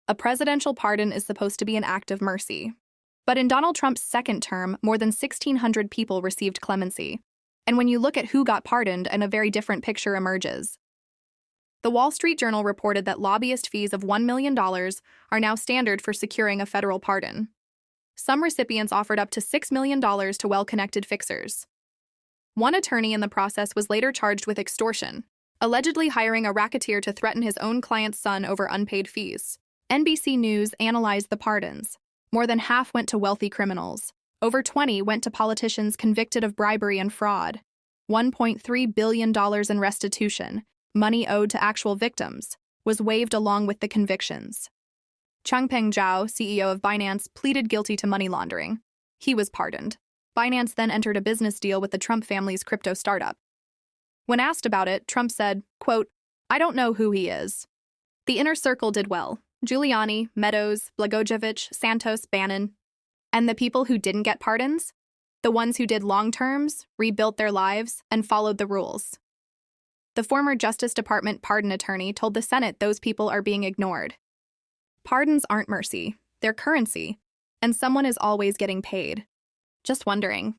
A presidential pardon is supposed to be an act of mercy. But in Donald Trump's second term, more than 1,600 people received clemency. And when you look at who got pardoned, a very different picture emerges. The Wall Street Journal reported that lobbyist fees of $1 million are now standard for securing a federal pardon. Some recipients offered up to $6 million to well-connected fixers. One attorney in the process was later charged with extortion, allegedly hiring a racketeer to threaten his own client's son over unpaid fees. NBC News analyzed the pardons. More than half went to wealthy criminals. Over 20 went to politicians convicted of bribery and fraud. $1.3 billion in restitution, money owed to actual victims, was waived along with the convictions. Changpeng Zhao, CEO of Binance, pleaded guilty to money laundering. He was pardoned. Binance then entered a business deal with the Trump family's crypto startup. When asked about it, Trump said, quote, "I don't know who he is." The inner circle did well. Giuliani, Meadows, Blagojevich, Santos, Bannon. And the people who didn't get pardons? The ones who did long terms, rebuilt their lives, and followed the rules. The former Justice Department pardon attorney told the Senate those people are being ignored. Pardons aren't mercy, they're currency, and someone is always getting paid. Just wondering,